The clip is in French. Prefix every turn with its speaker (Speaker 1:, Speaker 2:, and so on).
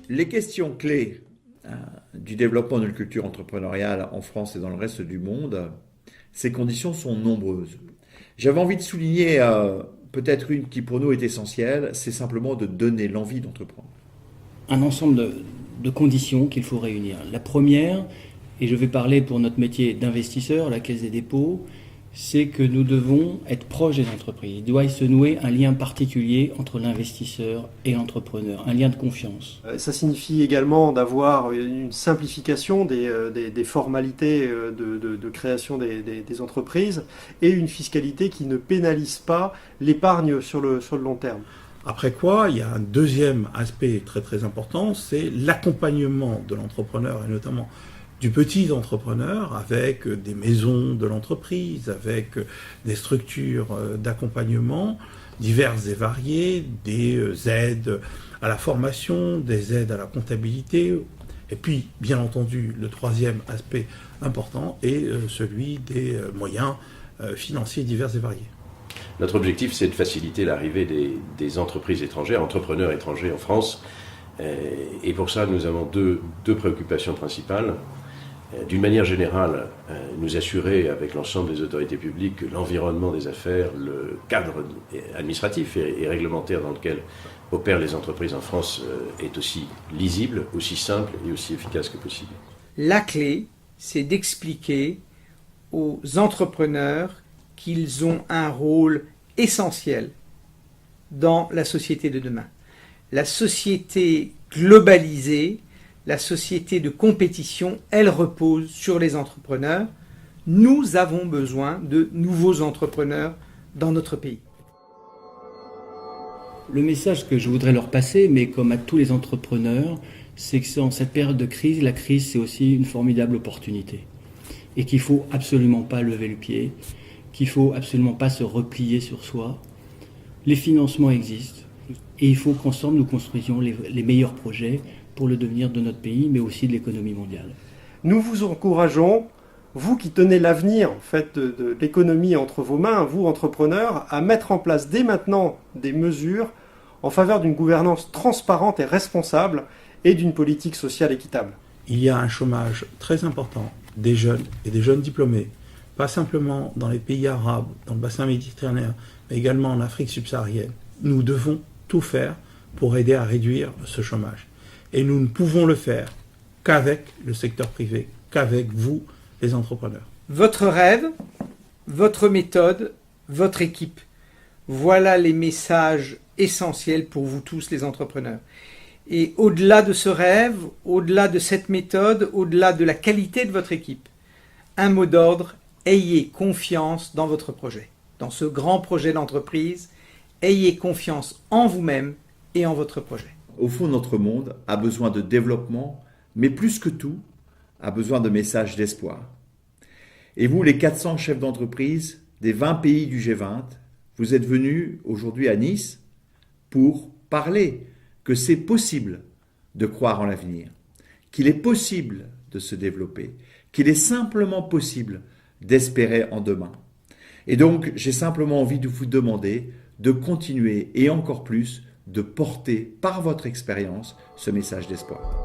Speaker 1: Les questions clés du développement d'une culture entrepreneuriale en France et dans le reste du monde, ces conditions sont nombreuses. J'avais envie de souligner peut-être une qui pour nous est essentielle, c'est simplement de donner l'envie d'entreprendre.
Speaker 2: Un ensemble de conditions qu'il faut réunir. La première, et je vais parler pour notre métier d'investisseur, la Caisse des dépôts, c'est que nous devons être proches des entreprises. Il doit se nouer un lien particulier entre l'investisseur et l'entrepreneur, un lien de confiance.
Speaker 3: Ça signifie également d'avoir une simplification des formalités de création des entreprises et une fiscalité qui ne pénalise pas l'épargne sur le long terme.
Speaker 4: Après quoi, il y a un deuxième aspect très très important, c'est l'accompagnement de l'entrepreneur et notamment du petit entrepreneur avec des maisons de l'entreprise, avec des structures d'accompagnement diverses et variées, des aides à la formation, des aides à la comptabilité. Et puis, bien entendu, le troisième aspect important est celui des moyens financiers divers et variés.
Speaker 5: Notre objectif, c'est de faciliter l'arrivée des entreprises étrangères, entrepreneurs étrangers en France. Et pour ça, nous avons deux préoccupations principales. D'une manière générale, nous assurer avec l'ensemble des autorités publiques que l'environnement des affaires, le cadre administratif et réglementaire dans lequel opèrent les entreprises en France est aussi lisible, aussi simple et aussi efficace que possible.
Speaker 6: La clé, c'est d'expliquer aux entrepreneurs qu'ils ont un rôle essentiel dans la société de demain. La société globalisée, la société de compétition, elle repose sur les entrepreneurs. Nous avons besoin de nouveaux entrepreneurs dans notre pays.
Speaker 2: Le message que je voudrais leur passer, mais comme à tous les entrepreneurs, c'est que dans cette période de crise, la crise c'est aussi une formidable opportunité. Et qu'il ne faut absolument pas lever le pied, qu'il ne faut absolument pas se replier sur soi. Les financements existent et il faut qu'ensemble nous construisions les meilleurs projets pour le devenir de notre pays, mais aussi de l'économie mondiale.
Speaker 3: Nous vous encourageons, vous qui tenez l'avenir en fait, de l'économie entre vos mains, vous entrepreneurs, à mettre en place dès maintenant des mesures en faveur d'une gouvernance transparente et responsable et d'une politique sociale équitable.
Speaker 4: Il y a un chômage très important des jeunes et des jeunes diplômés, pas simplement dans les pays arabes, dans le bassin méditerranéen, mais également en Afrique subsaharienne. Nous devons tout faire pour aider à réduire ce chômage. Et nous ne pouvons le faire qu'avec le secteur privé, qu'avec vous, les entrepreneurs.
Speaker 6: Votre rêve, votre méthode, votre équipe. Voilà les messages essentiels pour vous tous les entrepreneurs. Et au-delà de ce rêve, au-delà de cette méthode, au-delà de la qualité de votre équipe, un mot d'ordre, ayez confiance dans votre projet. Dans ce grand projet d'entreprise, ayez confiance en vous-même et en votre projet.
Speaker 1: Au fond, notre monde a besoin de développement, mais plus que tout, a besoin de messages d'espoir. Et vous, les 400 chefs d'entreprise des 20 pays du G20, vous êtes venus aujourd'hui à Nice pour parler que c'est possible de croire en l'avenir, qu'il est possible de se développer, qu'il est simplement possible d'espérer en demain. Et donc, j'ai simplement envie de vous demander de continuer et encore plus de porter par votre expérience ce message d'espoir.